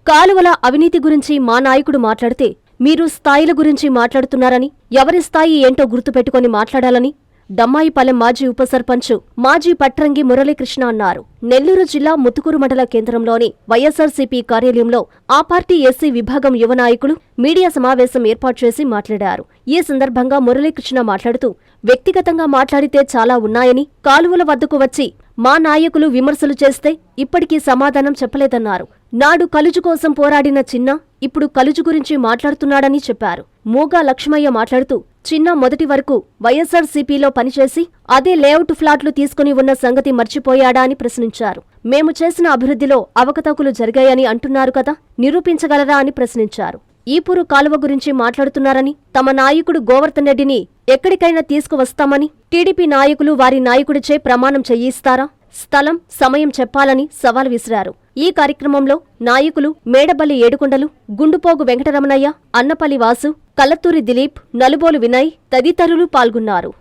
కాలువల అవినీతి గురించి మా నాయకుడు మాట్లాడితే మీరు స్థాయిల గురించి మాట్లాడుతున్నారని, ఎవరి స్థాయి ఏంటో గుర్తుపెట్టుకుని మాట్లాడాలని దమ్మాయిపాలెం మాజీ ఉప సర్పంచ్ మాజీ పట్రంగి మురళీకృష్ణ అన్నారు. నెల్లూరు జిల్లా ముత్తుకూరు మండల కేంద్రంలోని వైఎస్సార్సీపీ కార్యాలయంలో ఆ పార్టీ ఎస్సీ విభాగం యువ నాయకులు మీడియా సమావేశం ఏర్పాటు చేసి మాట్లాడారు. ఈ సందర్భంగా మురళీకృష్ణ మాట్లాడుతూ, వ్యక్తిగతంగా మాట్లాడితే చాలా ఉన్నాయని, కాలువల వద్దకు వచ్చి మా నాయకులు విమర్శలు చేస్తే ఇప్పటికీ సమాధానం చెప్పలేదన్నారు. నాడు కలుజు కోసం పోరాడిన చిన్న ఇప్పుడు కలుజు గురించి మాట్లాడుతున్నాడని చెప్పారు. మూగా లక్ష్మయ్య మాట్లాడుతూ, చిన్న మొదటి వరకు వైఎస్సార్సీపీలో పనిచేసి అదే లేఅవుట్ ఫ్లాట్లు తీసుకుని ఉన్న సంగతి మర్చిపోయాడా అని ప్రశ్నించారు. మేము చేసిన అభివృద్ధిలో అవకతవకలు జరిగాయని అంటున్నారు కదా, నిరూపించగలరా అని ప్రశ్నించారు. ఈపూరు కాలువ గురించి మాట్లాడుతున్నారని, తమ నాయకుడు గోవర్ధన్ రెడ్డిని ఎక్కడికైనా తీసుకువస్తామని, టీడీపీ నాయకులు వారి నాయకుడిచే ప్రమాణం చేయిస్తారా? స్థలం, సమయం చెప్పాలని సవాల్ విసిరారు. ఈ కార్యక్రమంలో నాయకులు మేడబల్లి ఏడుకొండలు, గుండుపోగు వెంకటరమణయ్య, అన్నపల్లి వాసు, కల్లత్తూరి దిలీప్, నలుబోలు వినయ్ తదితరులు పాల్గొన్నారు.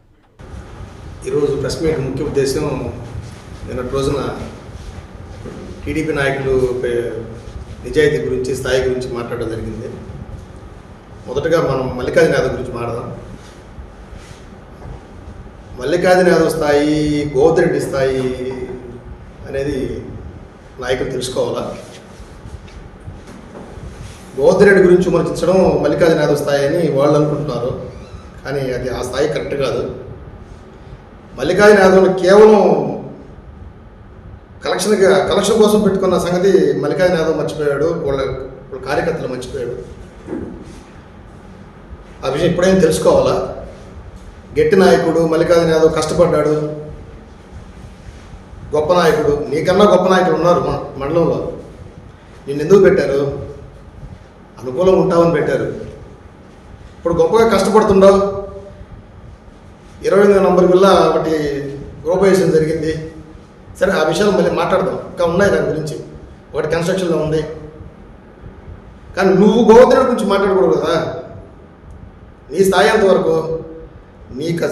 ఈరోజు ప్రెస్ మీట్ ముఖ్య ఉద్దేశం, నిన్నటి రోజున టీడీపీ నాయకులు నిజాయితీ గురించి, స్థాయి గురించి మాట్లాడడం జరిగింది. మొదటగా మనం మల్లికార్జున యాదవ్ గురించి మాట్లాడదాం. మల్లికార్జున యాదవ్ స్థాయి, గోవర్ధన్ రెడ్డి స్థాయి అనేది నాయకులు తెలుసుకోవాలా. గోవర్ధన్ రెడ్డి గురించి విమర్శించడం మల్లికార్జున యాదవ్ స్థాయి అని వాళ్ళు అనుకుంటున్నారు, కానీ అది ఆ స్థాయి కరెక్ట్ కాదు. మల్లికార్జున యాదవ్ని కేవలం కలెక్షన్ కోసం పెట్టుకున్న సంగతి మల్లికార్జున యాదవ్ మర్చిపోయాడు, వాళ్ళ కార్యకర్తలు మర్చిపోయాడు. ఆ విషయం ఇప్పుడేం తెలుసుకోవాలా. గట్టి నాయకుడు మల్లికార్జున యాదవ్, కష్టపడ్డాడు, గొప్ప నాయకుడు. నీకన్నా గొప్ప నాయకులు ఉన్నారు మండలంలో. నిన్ను ఎందుకు పెట్టారు? అనుకూలంగా ఉంటామని పెట్టారు. ఇప్పుడు గొప్పగా కష్టపడుతుండవు. 28వ నంబర్ వల్ల ఒకటి గ్రూపేషన్ జరిగింది. సరే, ఆ విషయాలు మళ్ళీ మాట్లాడదాం, ఇంకా ఉన్నాయి దాని గురించి. ఒకటి కన్స్ట్రక్షన్లో ఉంది, కానీ నువ్వు గోవర్ధన్ గురించి మాట్లాడకూడదు కదా. నీ స్థాయి అంతవరకు నీకు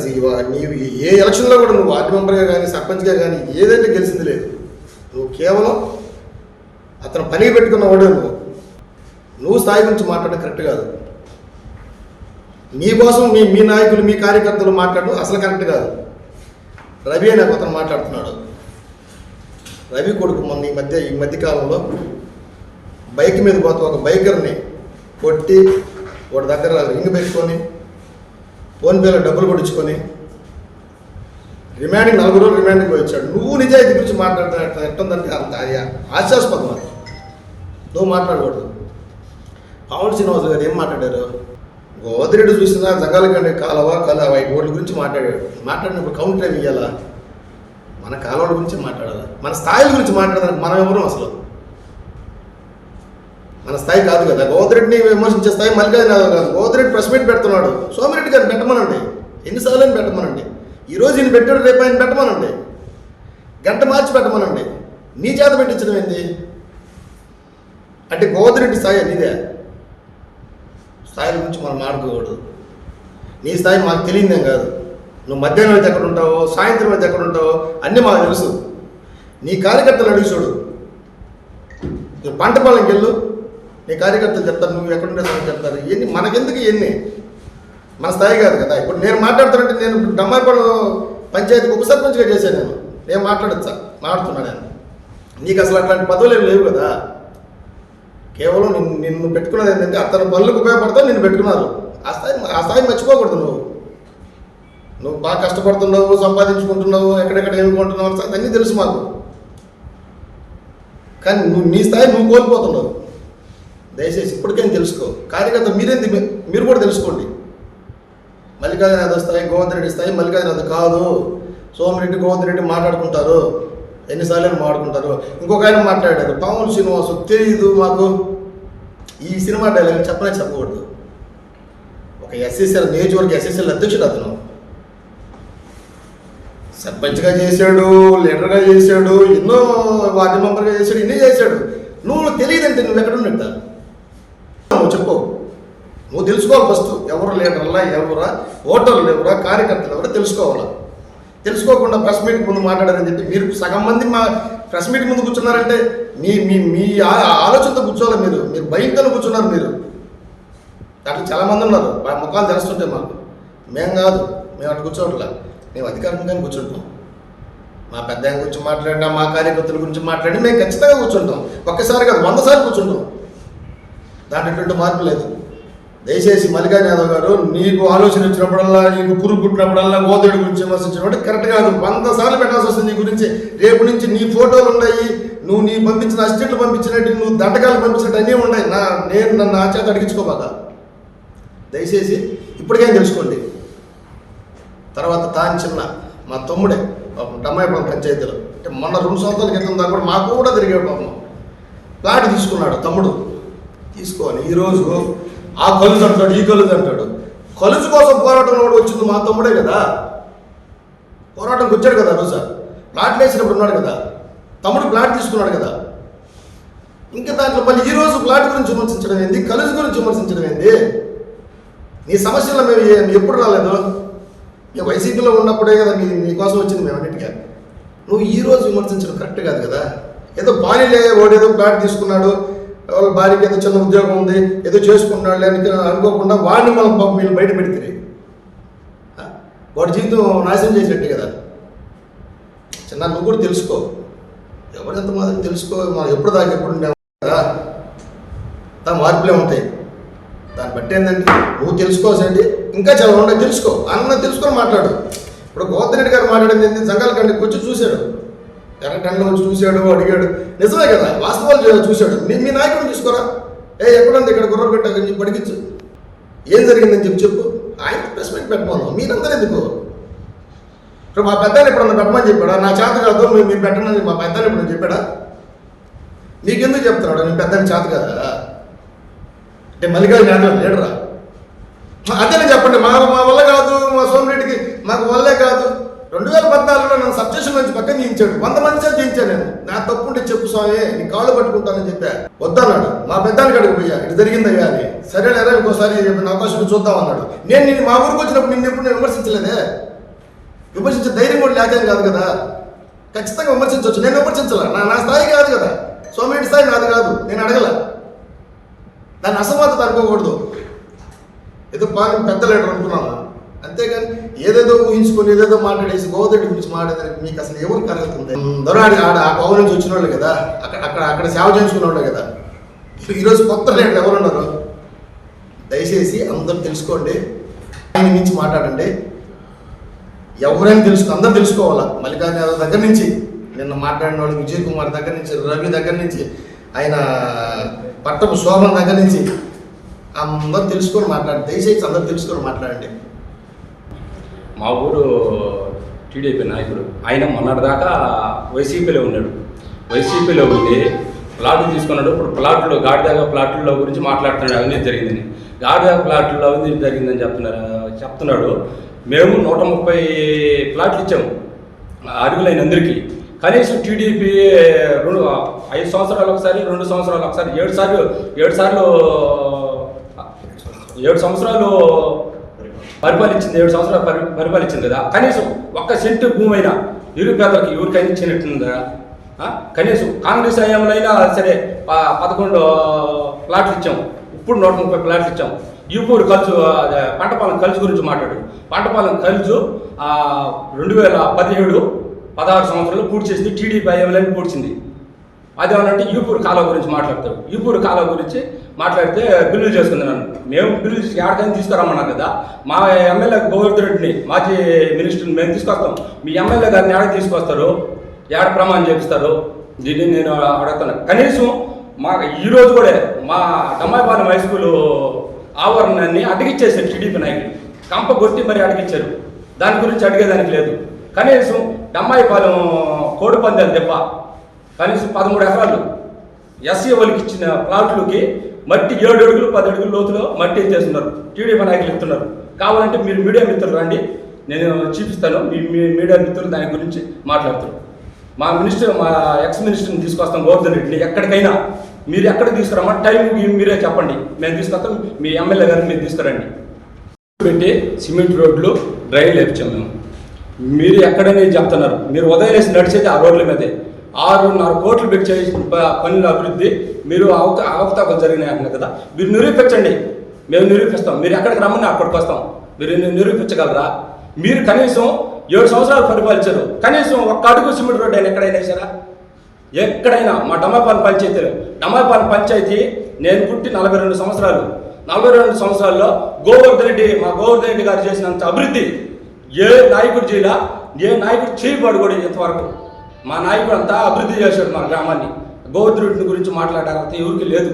నీవు ఏ ఎలక్షన్లో కూడా నువ్వు వార్డు మెంబర్గా కానీ, సర్పంచ్గా కానీ ఏదైతే గెలిచింది లేదు. నువ్వు కేవలం అతను పనికి పెట్టుకున్నవాడే. నువ్వు స్థాయి గురించి మాట్లాడడం కరెక్ట్ కాదు. నీ కోసం మీ నాయకులు, మీ కార్యకర్తలు మాట్లాడడం అసలు కరెక్ట్ కాదు. రవి అనే అతను మాట్లాడుతున్నాడు. రవి కొడుకు మొన్న ఈ మధ్యకాలంలో బైక్ మీద పోతే ఒక బైకర్ని కొట్టి, వాడి దగ్గర రింగ్ పెట్టుకొని, ఫోన్పేలో డబ్బులు కొట్టించుకొని రిమాండింగ్ 4 రోజులు రిమాండింగ్ వచ్చాడు. నువ్వు నిజాయితీ గురించి మాట్లాడుతున్నా ఎట్టుందంటే అంత హాస్యాస్పదం. నువ్వు మాట్లాడకూడదు. పవన్ శ్రీనివాస్ గారు ఏం మాట్లాడారు? గోవర్ధన్ రెడ్డి చూసినా జంగాలకండి కాలువ ఓట్ల గురించి మాట్లాడినప్పుడు కౌంటర్ ఏమి ఇవ్వాలా? మన కాలువల గురించి మాట్లాడాలి. మన స్థాయిల గురించి మాట్లాడడానికి మనం ఎవరు? అసలు మన స్థాయి కాదు కదా. గోవర్ధన్ రెడ్డిని విమర్శించే స్థాయి మల్లికార్జున యాదవ్ కాదు. గోవర్ధన్ రెడ్డి ప్రెస్ మీట్ పెడుతున్నాడు. సోమిరెడ్డి గారిని పెట్టమనండి, ఎన్నిసార్లు అని పెట్టమనండి. ఈరోజు ఈయన పెట్టాడు, రేపు ఆయన పెట్టమనండి, గంట మార్చి పెట్టమనండి. నీ చేత పెట్టించడం ఏంటి అంటే? గోవర్ధన్ రెడ్డి స్థాయి నీదే. స్థాయిల గురించి మనం మాట్లాడకూడదు. నీ స్థాయి మాకు తెలియదేం కాదు. నువ్వు మధ్యాహ్నం అయితే ఎక్కడ ఉంటావో, సాయంత్రం అయితే ఎక్కడ ఉంటావో అన్నీ మాకు తెలుసు. నీ కార్యకర్తలు అడిగి చూడు. నువ్వు పంటపాలెంకి వెళ్ళు, నీ కార్యకర్తలు చెప్తారు, నువ్వు ఎక్కడుండే సంగతి చెప్తారు. ఇవన్నీ మనకెందుకు? ఇవన్నీ మన స్థాయి కాదు కదా. ఇప్పుడు నేను మాట్లాడుతానంటే, నేను దమ్మాయిపాలెం పంచాయతీకి ఉప సర్పంచ్గా చేశాను. నేను మాట్లాడుతున్నాను నేను. నీకు అసలు అట్లాంటి పదవులు ఏమి లేవు కదా. కేవలం నిన్ను పెట్టుకున్నది ఏంటంటే అతని పనులకు ఉపయోగపడతావు, నిన్ను పెట్టుకున్నారు. ఆ స్థాయి మర్చిపోకూడదు. నువ్వు బాగా కష్టపడుతున్నావు, సంపాదించుకుంటున్నావు, ఎక్కడెక్కడ ఏమి కొంటున్నావు అన్నీ తెలుసు మాకు. కానీ నీ స్థాయి నువ్వు కోల్పోతున్నావు. దయచేసి ఇప్పటికేం తెలుసుకో. కార్యకర్త మీరు కూడా తెలుసుకోండి. మల్లికార్జున యాదవ్ స్థాయి, గోవర్ధన్ రెడ్డి స్థాయి మల్లికార్జున యాదవ్ కాదు. సోమిరెడ్డి, గోవర్ధన్ రెడ్డి మాట్లాడుకుంటారు, ఎన్నిసార్లు మాట్లాడుకుంటారు. ఇంకొక ఆయన మాట్లాడారు, పవన్ శ్రీనివాస్ తెలియదు మాకు. ఈ సినిమా డైలాగ్ చెప్పకూడదు. ఒక ఎస్ఎస్ఎల్ నియోజకవర్గ ఎస్ఎస్ఎల్ అధ్యక్షుడు అతను. సర్పంచ్గా చేశాడు, లీడర్గా చేశాడు, ఎన్నో వార్డు మెంబర్గా చేశాడు, ఇన్ని చేశాడు. నువ్వు తెలియదంటే నువ్వు ఎక్కడ ఉన్నట్ట? నువ్వు చెప్పు. నువ్వు తెలుసుకోవాలి ఫస్ట్. ఎవరు లీడర్లా, ఎవరా ఓటర్లు, ఎవరా కార్యకర్తలు ఎవరో తెలుసుకోవాలా. తెలుసుకోకుండా ప్రెస్ మీట్ ముందు మాట్లాడారని చెప్పి మీరు సగం మంది మా ప్రెస్ మీట్ ముందు కూర్చున్నారంటే మీ మీ మీ ఆలోచనతో కూర్చోవాలి. మీరు భయంతో కూర్చున్నారు. మీరు అట్లా చాలామంది ఉన్నారు. మా ముఖాలు తెలుస్తుంటాయి మాకు. మేము కాదు, మేము అట్లా కూర్చోవట్లా. మేము అధికారికంగానే కూర్చుంటాం. మా పెద్ద ఆయన గురించి మాట్లాడినా, మా కార్యకర్తల గురించి మాట్లాడి మేము ఖచ్చితంగా కూర్చుంటాం. ఒక్కసారి కాదు, 100 సార్లు కూర్చుంటాం. దాంట్లో ఎటువంటి మార్పు లేదు. దయచేసి మల్లికార్జున యాదవ్ గారు, నీకు ఆలోచన వచ్చినప్పుడల్లా, నీకు పురుగు పుట్టినప్పుడల్లా గోదేడు గురించి విమర్శించినప్పుడు కరెక్ట్ కాదు. 100 సార్లు పెట్టాల్సి వస్తుంది నీ గురించి. రేపు నుంచి నీ ఫోటోలు ఉన్నాయి, నువ్వు నీ పంపించిన అసిస్టెంట్లు పంపించినట్టు, నువ్వు దండకాలు పంపించినట్టు అన్నీ ఉన్నాయి. నన్ను నా చేత అడిగించుకోబాక దయచేసి. ఇప్పటికేం తెలుసుకోండి. తర్వాత చిన్న మా తమ్ముడే డమ్మాయిపురం పంచాయతీలో, అంటే మొన్న 2 సంవత్సరాల క్రితం దాకా కూడా మాకు కూడా తిరిగాడు పాపం. ప్లాట్ తీసుకున్నాడు తమ్ముడు. తీసుకొని ఈరోజు ఆ కలుజు అంటాడు, ఈ కలుజు అంటాడు. కలుజు కోసం పోరాటంలో కూడా వచ్చింది మా తమ్ముడే కదా. పోరాటంకి వచ్చాడు కదా. రోజు ప్లాట్లు వేసినప్పుడు ఉన్నాడు కదా. తమ్ముడు ప్లాట్ తీసుకున్నాడు కదా. ఇంకా దాంట్లో మళ్ళీ ఈరోజు ప్లాట్ గురించి విమర్శించడం ఏంది, కలుజు గురించి విమర్శించడం ఏంది? నీ సమస్యలో మేము ఎప్పుడు రాలేదు. ఇక వైసీపీలో ఉన్నప్పుడే కదా నీకోసం వచ్చింది మేము అన్నిటికీ. నువ్వు ఈరోజు విమర్శించడం కరెక్ట్ కాదు కదా. ఏదో బాలీలే వాడు ఏదో ప్లాట్ తీసుకున్నాడు, వాళ్ళ భార్యకి ఏదో చిన్న ఉద్యోగం ఉంది, ఏదో చేసుకుంటున్నాడు అని అనుకోకుండా వాడిని మనం మీరు బయట పెడితే వాడి జీవితం నాశనం చేసినట్టే కదా. చిన్న నువ్వు కూడా తెలుసుకో, ఎవరెంత మాత్రం తెలుసుకో. మనం ఎప్పుడు దాకా ఎప్పుడు ఉండేవా కదా. మార్పులే ఉంటాయి. దాన్ని బట్టి ఏంటంటే నువ్వు తెలుసుకోవాల్సింది ఇంకా చాలా ఉన్నాయి. తెలుసుకో, అన్న తెలుసుకొని మాట్లాడు. ఇప్పుడు గోవర్ధన్ గారు మాట్లాడింది ఏంటి, సంఘాల కంటికి వచ్చి చూశాడు, ఎర్రటంలో వచ్చి చూశాడు, అడిగాడు. నిజమే కదా, వాస్తవాలు చూశాడు. మీ నాయకుడిని చూసుకోరా. ఎక్కడుంది ఇక్కడ గుర్ర పెట్టాకని చెప్పి అడిగించు. ఏం జరిగిందని చెప్పు. ఆయన ప్రెస్ మీట్ పెట్టమన్నాం, మీరందరూ ఎందుకు? ఇప్పుడు మా పెద్దాన్ని ఎప్పుడన్నా పెట్టమని చెప్పాడా? నా చేత కాదు మీరు పెట్టమని మా పెద్దాన్ని ఎప్పుడన్నా చెప్పాడా? నీకెందుకు చెప్తున్నాడు? నేను పెద్దాన్ని చేత కదా అంటే మల్లికార్జున యాదవ్ లీడరా? అదేనే చెప్పండి. మా వల్ల కాదు, మా సోమిరెడ్డికి మాకు వల్లే కాదు. 2014లో నన్ను సబ్స్టేషన్ నుంచి పక్కన చేయించాడు. 100 మంది చేత చేయించాను నేను. నా తప్పు ఉంటే చెప్పు స్వామి, నీ కాళ్ళు పట్టుకుంటానని చెప్పా. వద్దన్నాడు. మా పెద్దానికి అడిగి పోయా, ఇది జరిగిందయ్యా అని. సరేలేరా ఇంకోసారి అవకాశం చూద్దాం అన్నాడు. నేను మా ఊరికి వచ్చినప్పుడు నిన్ను ఎప్పుడు నేను విమర్శించలేదే. విమర్శించే ధైర్యం కూడా లేకేం కాదు కదా. ఖచ్చితంగా విమర్శించవచ్చు. నేను విమర్శించాల, నా స్థాయి కాదు కదా. సోమిరెడ్డి స్థాయి నాది కాదు. నేను అడగల. దాన్ని అసమర్థత అనుకోకూడదు. ఏదో పెద్ద లీడర్ అనుకున్నాను అంతేగాని ఏదేదో ఊహించుకొని ఏదేదో మాట్లాడేసి గోవర్ధన్ గురించి మాట్లాడేదానికి మీకు అసలు ఎవరు కలుగుతుంది? దొరాడి ఆ పవన్ నుంచి వచ్చిన వాళ్ళు కదా, అక్కడ సేవ చేయించుకున్న వాళ్ళే కదా. ఈరోజు కొత్త లీడర్ ఎవరున్నారు? దయచేసి అందరూ తెలుసుకోండి. ఆయన నుంచి మాట్లాడండి. ఎవరైనా అందరూ తెలుసుకోవాలా. మల్లికార్జున యాదవ్ దగ్గర నుంచి, నిన్న మాట్లాడిన వాళ్ళు విజయ్ కుమార్ దగ్గర నుంచి, రవి దగ్గర నుంచి, ఆయన పట్టపు శోభన్ దగ్గర నుంచి అందరూ తెలుసుకొని మాట్లాడండి. దయచేసి అందరూ తెలుసుకొని మాట్లాడండి. మా ఊరు టీడీపీ నాయకుడు ఆయన మొన్నటిదాకా వైసీపీలో ఉన్నాడు. వైసీపీలో ఉండి ప్లాట్లు తీసుకున్నాడు. ఇప్పుడు గాడిదాగా ప్లాట్ల గురించి మాట్లాడుతున్నాడు. అవినీతి జరిగిందని, గాడిదాగా ప్లాట్లలో అవినీతి జరిగిందని చెప్తున్నాడు. మేము 130 ప్లాట్లు ఇచ్చాము అర్హులైన అందరికీ. కనీసం టీడీపీ 5 సంవత్సరాలు ఒకసారి, 2 సంవత్సరాలు ఒకసారి, 7 సంవత్సరాలు పరిపాలించింది. 7 సంవత్సరాలు పరిపాలించింది కదా. కనీసం 1 సెంటు భూమి అయినా నిరుపేదలకు ఎవరికైనా ఇచ్చినట్టుందా? కనీసం కాంగ్రెస్ హయాంలో సరే 11 ప్లాట్లు ఇచ్చాము. ఇప్పుడు 130 ప్లాట్లు ఇచ్చాము. ఈపూరు కలుసు పంటపాలెం కలుసు గురించి మాట్లాడు. పంటపాలెం కలుసు 2017-16 సంవత్సరాలు పూర్తి చేసింది. టీడీపీ హయాంలో పూడ్చింది. అదేమనంటే ఈపూరు కాలువ గురించి మాట్లాడతారు. ఈపూరు కాలువ గురించి మాట్లాడితే బిల్లులు చేసుకుంటున్నాను. మేము బిల్లులు ఎక్కడికైనా తీసుకురమ్మన్నాం కదా. మా ఎమ్మెల్యే గోవర్ధన్ రెడ్డిని, మాజీ మినిస్టర్ని మేము తీసుకొస్తాం. మీ ఎమ్మెల్యే గారిని ఏడ తీసుకొస్తారు? ఏడ ప్రమాణం చేపిస్తారు? దీన్ని నేను అడుగుతాను. కనీసం ఈరోజు కూడా మా డమ్మాయిపాలెం హై స్కూల్ ఆవరణాన్ని అడిగిచ్చేసారు టీడీపీ నాయకులు. కంప కొట్టి మరి అడిగిచ్చారు. దాని గురించి అడిగేదానికి లేదు. కనీసం డమ్మాయిపాలెం కోడిపందాలు దెబ్బ కనీసం 13 ఎకరాలు ఎస్సీ వాళ్ళకి ఇచ్చిన ప్లాట్లకి మట్టి 7 అడుగులు 10 అడుగుల లోతులో మట్టి ఎత్తేస్తున్నారు. టీడీపీ నాయకులు ఎత్తున్నారు. కావాలంటే మీరు మీడియా మిత్రులు రండి, నేను చూపిస్తాను. మీ మీడియా మిత్రులు దాని గురించి మాట్లాడతారు. మా ఎక్స్ మినిస్టర్ని తీసుకొస్తాం గోవర్ధన్ రెడ్డిని. ఎక్కడికైనా మీరు ఎక్కడికి తీసుకురమ్మా, టైం మీరే చెప్పండి, మేము తీసుకొస్తాం. మీ ఎమ్మెల్యే గారిని మీరు తీసుకురండి. పెట్టి సిమెంట్ రోడ్లు డ్రైన్లు వేపించాం మేము. మీరు ఎక్కడైనా చెప్తున్నారు, మీరు ఉదయం వేసి నడిచేది ఆ రోడ్ల మీదే 6.5 కోట్లు పెట్టి చేసిన పనుల అభివృద్ధి మీరు అవకతవకలు జరిగినాయి అంటున్నారు కదా, మీరు నిరూపించండి, మేము నిరూపిస్తాం. మీరు ఎక్కడికి రమ్మని అక్కడికి వస్తాం. మీరు నిరూపించగలరా? మీరు కనీసం 7 సంవత్సరాలు పరిపాలించారు, కనీసం ఒక్క అడుగు సిమెంట్ రోడ్డు అయినా ఎక్కడైనా వేసారా? ఎక్కడైనా మా డమ్మాయిపాలెం పంచాయతీలో, డమ్మాయిపాలెం పంచాయతీ నేను పుట్టి 42 సంవత్సరాలు, 42 సంవత్సరాల్లో మా గోవర్ధన్ రెడ్డి గారు చేసినంత అభివృద్ధి ఏ నాయకుడు చేయాల, ఏ నాయకుడు చేయబడు కూడా ఇంతవరకు. మా నాయకుడు అంతా అభివృద్ధి చేశాడు మా గ్రామాన్ని. గోవర్ధన్ రెడ్డి గురించి మాట్లాడాలంటే ఎవరికి లేదు.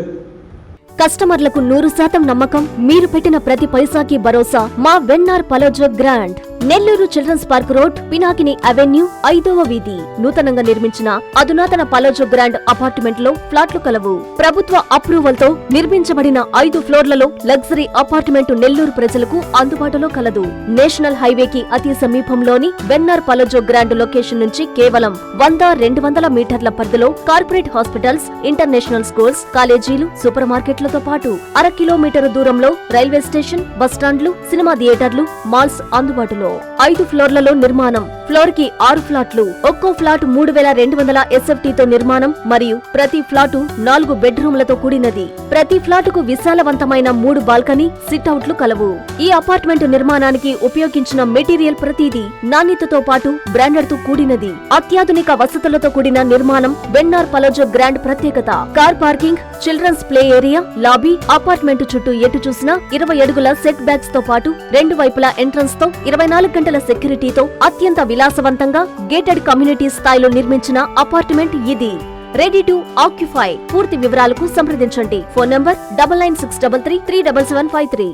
కస్టమర్లకు 100% నమ్మకం, మీరు పెట్టిన ప్రతి పైసాకి భరోసా. మా Vennar పలోజో Grand, Nellore children's park road, Pinakini avenue, 5వ వీధి. నూతనంగా నిర్మించిన అధునాతన పలోజో గ్రాండ్ అపార్ట్మెంట్ లో ఫ్లాట్లు కలవు. ప్రభుత్వ అప్రూవల్ తో నిర్మించబడిన 5 ఫ్లోర్లలో లగ్జరీ అపార్ట్మెంట్ నెల్లూరు ప్రజలకు అందుబాటులో కలదు. నేషనల్ హైవేకి అతి సమీపంలోని వెన్నార్ పలోజో గ్రాండ్ లొకేషన్ నుంచి కేవలం 100-200 మీటర్ల పరిధిలో కార్పొరేట్ హాస్పిటల్స్, ఇంటర్నేషనల్ స్కూల్స్, కాలేజీలు, సూపర్ మార్కెట్లతో పాటు 1/2 కిలోమీటర్ దూరంలో రైల్వే స్టేషన్, బస్టాండ్లు, సినిమా థియేటర్లు, మాల్స్ అందుబాటులో. 5 ఫ్లోర్లలో నిర్మాణం. ఫ్లోర్ కి 6 ఫ్లాట్లు. ఒక్కో ఫ్లాట్ 3200 SFT తో నిర్మాణం మరియు ప్రతి ఫ్లాటు 4 బెడ్రూమ్లతో కూడినది. ప్రతి ఫ్లాటుకు విశాలవంతమైన 3 బాల్కనీ, సిట్అవుట్లు కలవు. ఈ అపార్ట్మెంట్ నిర్మాణానికి ఉపయోగించిన మెటీరియల్ ప్రతిదీ నాణ్యతతో పాటు బ్రాండెడ్ తో కూడినది. అత్యాధునిక వసతులతో కూడిన నిర్మాణం వెన్నార్ పలోజో గ్రాండ్ ప్రత్యేకత. Car parking, children's play area, lobby, apartment చుట్టూ ఎటు చూసినా 20 అడుగుల సెట్ బ్యాక్స్ తో పాటు 2 వైపులా ఎంట్రన్స్ తో 24 గంటల సెక్యూరిటీతో అత్యంత విలాసవంతంగా గేటెడ్ కమ్యూనిటీ స్థాయిలో నిర్మించిన అపార్ట్మెంట్ ఇది. Ready to occupy. పూర్తి వివరాలకు సంప్రదించండి. Phone number 9963337753.